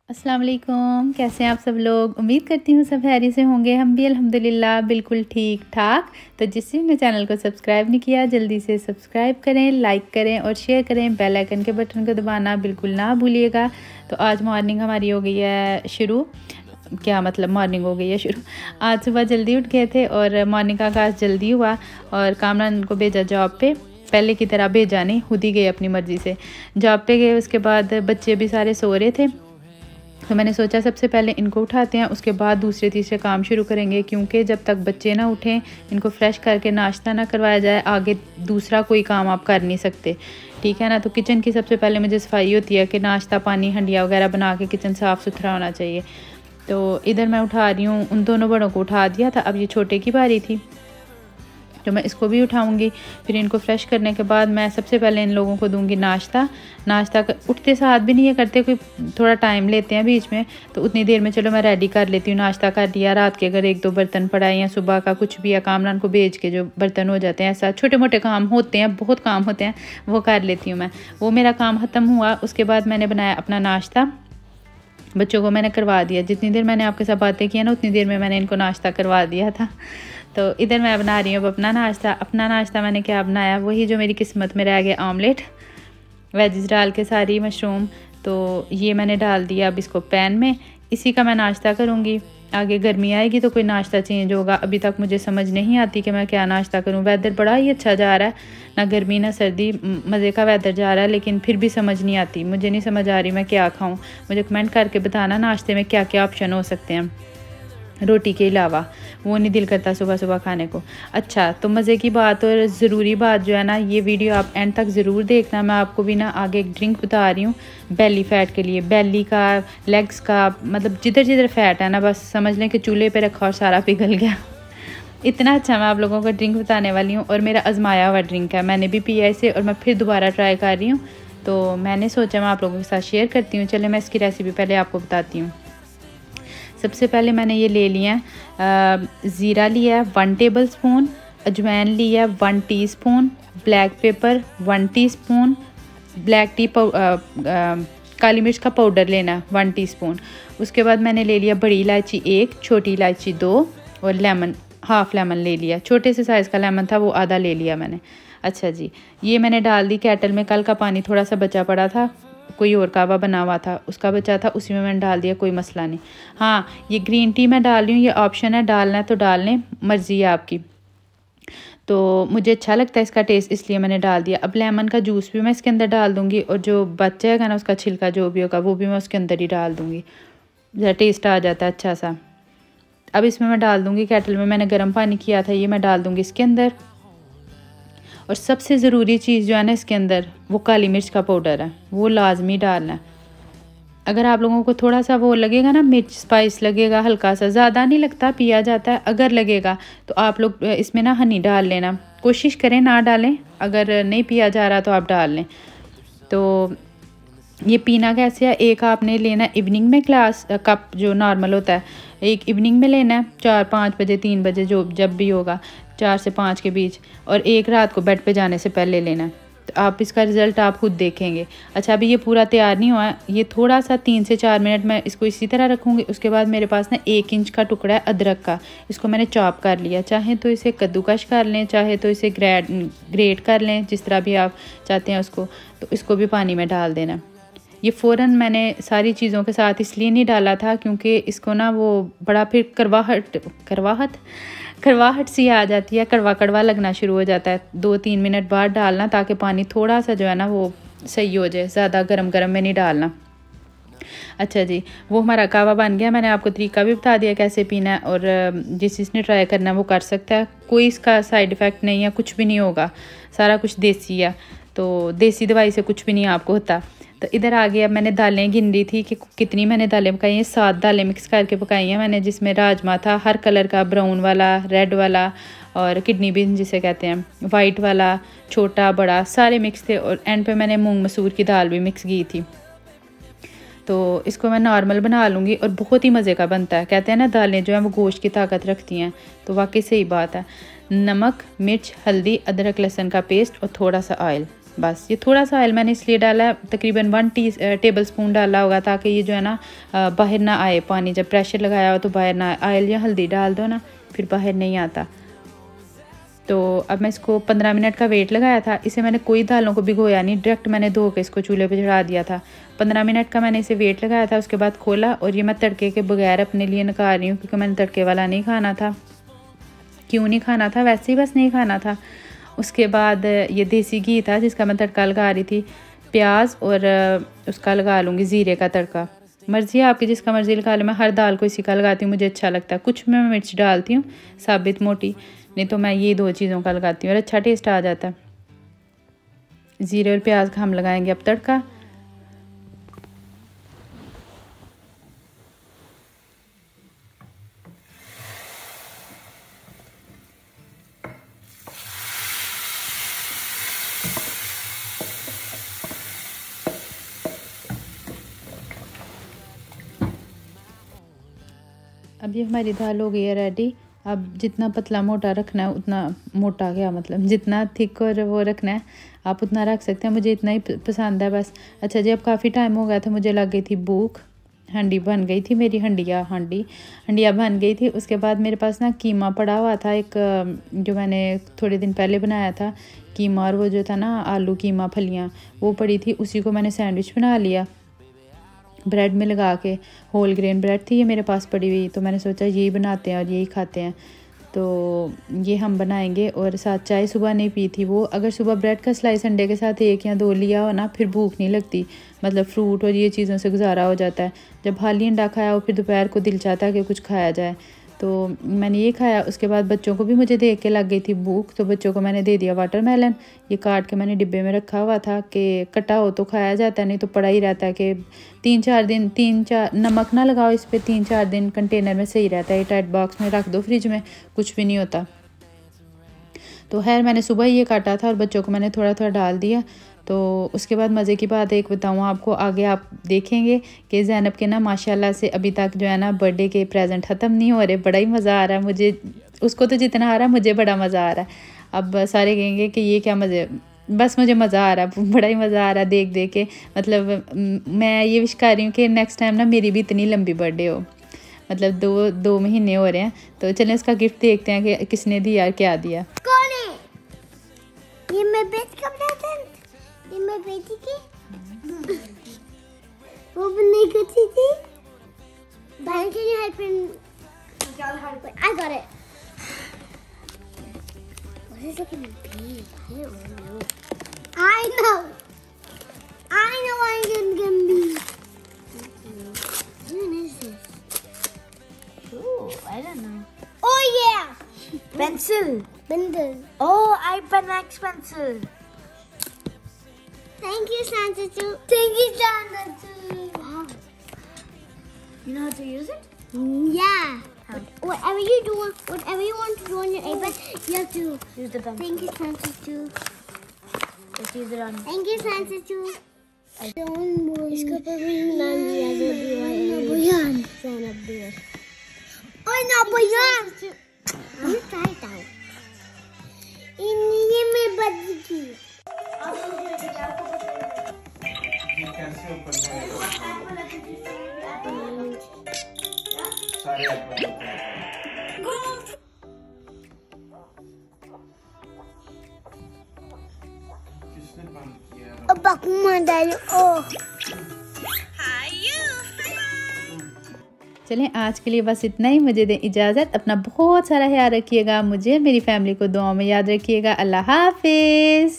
अस्सलाम वालेकुम। कैसे हैं आप सब लोग? उम्मीद करती हूँ सब खैरियत से होंगे। हम भी अल्हम्दुलिल्लाह बिल्कुल ठीक ठाक। तो जिसने मेरे चैनल को सब्सक्राइब नहीं किया जल्दी से सब्सक्राइब करें, लाइक करें और शेयर करें। बेल आइकन के बटन को दबाना बिल्कुल ना भूलिएगा। तो आज मॉर्निंग हमारी हो गई है शुरू। क्या मतलब मॉर्निंग हो गई है शुरू। आज सुबह जल्दी उठ गए थे और मॉर्निंग का आगाज़ जल्दी हुआ और कामरान को भेजा जॉब पे। पहले की तरह भेजा नहीं, खुद ही गए अपनी मर्ज़ी से जॉब पे गए। उसके बाद बच्चे भी सारे सो रहे थे तो मैंने सोचा सबसे पहले इनको उठाते हैं, उसके बाद दूसरे तीसरे काम शुरू करेंगे, क्योंकि जब तक बच्चे ना उठें इनको फ्रेश करके नाश्ता ना करवाया जाए आगे दूसरा कोई काम आप कर नहीं सकते। ठीक है ना। तो किचन की सबसे पहले मुझे सफाई होती है कि नाश्ता पानी हंडिया वगैरह बना के किचन साफ़ सुथरा होना चाहिए। तो इधर मैं उठा रही हूँ, उन दोनों बड़ों को उठा दिया था, अब ये छोटे की बारी थी तो मैं इसको भी उठाऊंगी। फिर इनको फ्रेश करने के बाद मैं सबसे पहले इन लोगों को दूंगी नाश्ता। उठते साथ भी नहीं ये करते, कोई थोड़ा टाइम लेते हैं बीच में, तो उतनी देर में चलो मैं रेडी कर लेती हूँ। नाश्ता कर लिया, रात के अगर एक दो बर्तन पड़ा है या सुबह का कुछ भी या कामरान को भेज के जो बर्तन हो जाते हैं, ऐसा छोटे मोटे काम होते हैं, बहुत काम होते हैं, वो कर लेती हूँ मैं। वो मेरा काम ख़त्म हुआ, उसके बाद मैंने बनाया अपना नाश्ता। बच्चों को मैंने करवा दिया, जितनी देर मैंने आपके साथ बातें की ना उतनी देर में मैंने इनको नाश्ता करवा दिया था। तो इधर मैं बना रही हूँ अब अपना नाश्ता। अपना नाश्ता मैंने क्या बनाया, वही जो मेरी किस्मत में रह गया, ऑमलेट वेजिस डाल के सारी मशरूम। तो ये मैंने डाल दिया अब इसको पैन में, इसी का मैं नाश्ता करूँगी। आगे गर्मी आएगी तो कोई नाश्ता चेंज होगा। अभी तक मुझे समझ नहीं आती कि मैं क्या नाश्ता करूँ। वेदर बड़ा ही अच्छा जा रहा है, ना गर्मी ना सर्दी, मज़े का वेदर जा रहा है, लेकिन फिर भी समझ नहीं आती। मुझे नहीं समझ आ रही मैं क्या खाऊँ। मुझे कमेंट करके बताना नाश्ते में क्या क्या ऑप्शन हो सकते हैं रोटी के अलावा। वो नहीं दिल करता सुबह सुबह खाने को। अच्छा, तो मज़े की बात और ज़रूरी बात जो है ना, ये वीडियो आप एंड तक ज़रूर देखना। मैं आपको भी ना आगे एक ड्रिंक बता रही हूँ बेली फ़ैट के लिए, बेली का, लेग्स का, मतलब जिधर जिधर फ़ैट है ना, बस समझ लें कि चूल्हे पे रखा और सारा पिघल गया। इतना अच्छा मैं आप लोगों को ड्रिंक बताने वाली हूँ और मेरा आजमाया हुआ ड्रिंक है। मैंने भी पिया इसे और मैं फिर दोबारा ट्राई कर रही हूँ, तो मैंने सोचा मैं आप लोगों के साथ शेयर करती हूँ। चले मैं इसकी रेसिपी पहले आपको बताती हूँ। सबसे पहले मैंने ये ले लिया है ज़ीरा लिया है 1 टेबल स्पून, अजवाइन लिया है 1 teaspoon, black pepper 1 teaspoon, black tea काली मिर्च का पाउडर लेना है 1 टीस्पून। उसके बाद मैंने ले लिया बड़ी इलायची 1, छोटी इलायची 2 और लेमन, हाफ़ लेमन ले लिया। छोटे से साइज़ का लेमन था वो आधा ले लिया मैंने। अच्छा जी, ये मैंने डाल दी केटल में। कल का पानी थोड़ा सा बचा पड़ा था, कोई और कावा बना हुआ था उसका बचा था, उसी में मैंने डाल दिया, कोई मसला नहीं। हाँ, ये ग्रीन टी मैं डाल रही हूँ, ये ऑप्शन है, डालना है तो डाल लें, मर्ज़ी है आपकी। तो मुझे अच्छा लगता है इसका टेस्ट, इसलिए मैंने डाल दिया। अब लेमन का जूस भी मैं इसके अंदर डाल दूँगी और जो बच जाएगा ना उसका छिलका जो भी होगा वो भी मैं उसके अंदर ही डाल दूँगी, ज़रा टेस्ट आ जाता है अच्छा सा। अब इसमें मैं डाल दूँगी, केटल में मैंने गर्म पानी किया था, ये मैं डाल दूँगी इसके अंदर। और सबसे ज़रूरी चीज़ जो है ना इसके अंदर, वो काली मिर्च का पाउडर है, वो लाजमी डालना है। अगर आप लोगों को थोड़ा सा वो लगेगा ना, मिर्च स्पाइस लगेगा हल्का सा, ज़्यादा नहीं लगता, पिया जाता है, अगर लगेगा तो आप लोग इसमें ना हनी डाल लेना। कोशिश करें ना डालें, अगर नहीं पिया जा रहा तो आप डाल लें। तो ये पीना कैसे है, एक आपने लेना इवनिंग में ग्लास, कप जो नॉर्मल होता है, एक इवनिंग में लेना है 4-5 बजे 3 बजे जो जब भी होगा, 4 से 5 के बीच, और एक रात को बेड पे जाने से पहले लेना है। तो आप इसका रिज़ल्ट आप खुद देखेंगे। अच्छा, अभी ये पूरा तैयार नहीं हुआ है, ये थोड़ा सा 3 से 4 मिनट मैं इसको इसी तरह रखूँगी। उसके बाद मेरे पास ना 1 इंच का टुकड़ा है अदरक का, इसको मैंने चॉप कर लिया। चाहे तो इसे कद्दूकश कर लें, चाहे तो इसे ग्रेट कर लें, जिस तरह भी आप चाहते हैं उसको। तो इसको भी पानी में डाल देना। ये फ़ौरन मैंने सारी चीज़ों के साथ इसलिए नहीं डाला था क्योंकि इसको ना वो बड़ा फिर करवाहट सी आ जाती है, कड़वा कड़वा लगना शुरू हो जाता है। 2-3 मिनट बाद डालना, ताकि पानी थोड़ा सा जो है ना वो सही हो जाए, ज़्यादा गरम गरम में नहीं डालना। अच्छा जी, वो हमारा कावा बन गया। मैंने आपको तरीका भी बता दिया कैसे पीना है, और जिसने ट्राई करना है वो कर सकता है। कोई इसका साइड इफ़ेक्ट नहीं है, कुछ भी नहीं होगा, सारा कुछ देसी है। तो देसी दवाई से कुछ भी नहीं आपको होता। तो इधर आगे अब मैंने दालें गिन रही थी कि कितनी मैंने दालें पकाई हैं। 7 दालें मिक्स करके पकाई हैं मैंने, जिसमें राजमा था हर कलर का, ब्राउन वाला, रेड वाला और किडनी बीन जिसे कहते हैं, वाइट वाला, छोटा बड़ा, सारे मिक्स थे। और एंड पे मैंने मूंग मसूर की दाल भी मिक्स की थी। तो इसको मैं नॉर्मल बना लूँगी और बहुत ही मज़े का बनता है। कहते हैं ना दालें जो हैं वो गोश्त की ताकत रखती हैं, तो वाकई सही बात है। नमक, मिर्च, हल्दी, अदरक लहसुन का पेस्ट और थोड़ा सा ऑयल, बस ये थोड़ा सा ऑयल मैंने इसलिए डाला, तकरीबन 1 टेबल स्पून डाला होगा, ताकि ये जो है ना बाहर ना आए पानी। जब प्रेशर लगाया हो तो बाहर ना आए। ऑयल या हल्दी डाल दो ना, फिर बाहर नहीं आता। तो अब मैं इसको 15 मिनट का वेट लगाया था। इसे मैंने कोई दालों को भिगोया नहीं, डायरेक्ट मैंने धो के इसको चूल्हे पे चढ़ा दिया था। 15 मिनट का मैंने इसे वेट लगाया था। उसके बाद खोला और ये मैं तड़के के बगैर अपने लिए निकाल रही हूँ, क्योंकि मैंने तड़के वाला नहीं खाना था। क्यों नहीं खाना था, वैसे ही बस नहीं खाना था। उसके बाद ये देसी घी था जिसका मैं तड़का लगा रही थी। प्याज और उसका लगा लूँगी ज़ीरे का तड़का। मर्ज़ी है आपकी, जिसका मर्ज़ी लगा ले। मैं हर दाल को इसी का लगाती हूँ, मुझे अच्छा लगता है। कुछ मैं मिर्च डालती हूँ साबित मोटी, नहीं तो मैं ये 2 चीज़ों का लगाती हूँ और अच्छा टेस्ट आ जाता है। ज़ीरे और प्याज का हम लगाएंगे अब तड़का। अब ये हमारी दाल हो गई है रेडी। अब जितना पतला मोटा रखना है उतना, मोटा क्या मतलब, जितना थिक और वो रखना है आप उतना रख सकते हैं। मुझे इतना ही पसंद है बस। अच्छा जी, अब काफ़ी टाइम हो गया था, मुझे लग गई थी भूख। हंडी बन गई थी मेरी, हंडिया बन गई थी। उसके बाद मेरे पास ना कीमा पड़ा हुआ था एक, जो मैंने थोड़े दिन पहले बनाया था कीमा, और वो जो था ना आलू कीमा फलियाँ, वो पड़ी थी। उसी को मैंने सैंडविच बना लिया ब्रेड में लगा के। होल ग्रेन ब्रेड थी ये मेरे पास पड़ी हुई, तो मैंने सोचा यही बनाते हैं और यही खाते हैं। तो ये हम बनाएंगे। और साथ चाय सुबह नहीं पी थी वो। अगर सुबह ब्रेड का स्लाइस अंडे के साथ 1 या 2 लिया हो ना, फिर भूख नहीं लगती। मतलब फ्रूट और ये चीज़ों से गुजारा हो जाता है। जब हाली अंडा खाया हो, फिर दोपहर को दिल चाहता है कि कुछ खाया जाए। तो मैंने ये खाया। उसके बाद बच्चों को भी मुझे देख के लग गई थी भूख, तो बच्चों को मैंने दे दिया वाटरमेलन। ये काट के मैंने डिब्बे में रखा हुआ था कि कटा हो तो खाया जाता है, नहीं तो पड़ा ही रहता है कि 3-4 नमक ना लगाओ इस पर, 3-4 दिन कंटेनर में सही रहता है। टाइट बॉक्स में रख दो फ्रिज में, कुछ भी नहीं होता। तो खैर मैंने सुबह ये काटा था और बच्चों को मैंने थोड़ा थोड़ा डाल दिया। तो उसके बाद मज़े की बात एक बताऊँ आपको, आगे आप देखेंगे कि ज़ैनब के ना माशाल्लाह से अभी तक जो है ना बर्थडे के प्रेजेंट ख़त्म नहीं हो रहे। बड़ा ही मज़ा आ रहा है मुझे, उसको तो जितना आ रहा है मुझे बड़ा मज़ा आ रहा है। अब सारे कहेंगे कि ये क्या मज़े, बस मुझे मज़ा आ रहा है, बड़ा ही मज़ा आ रहा है देख देख के। मतलब मैं ये विश कर रही हूँ कि नेक्स्ट टाइम ना मेरी भी इतनी लंबी बर्थडे हो। मतलब 2 महीने हो रहे हैं। तो चलें इसका गिफ्ट देखते हैं कि किसने दिया, क्या दिया। कौन है? ये मैं बेच का प्रेजेंट, ये मैं बेटी की वो नहीं करती थी। Brian, can you help him? I got it. What is it gonna be? I don't know. I know what it's gonna be. What is this? Ooh, I don't know. Oh yeah, Pencil. bundle. Oh, iPad Max pencil. Thank you, Santa Chu. Thank you, Santa Chu. Wow. You know how to use it? Yeah. How? Whatever you do, whatever you want to do on your iPad, you have to. Use the pencil. Thank you, Santa Chu. Just use it on. Thank you, Santa Chu. इसका पर भी नाम दिया जो बयान ज़ैनब दिया। ओए ना बयान। हम ट्राई टाउ। ये मैं बदली की। कैसे ओपन सारे किसने बंद किया? अब बकमा डालो। ओह चलें आज के लिए बस इतना ही। मुझे दें इजाज़त। अपना बहुत सारा ख्याल रखिएगा। मुझे मेरी फैमिली को दुआओं में याद रखिएगा। अल्लाह हाफिज़।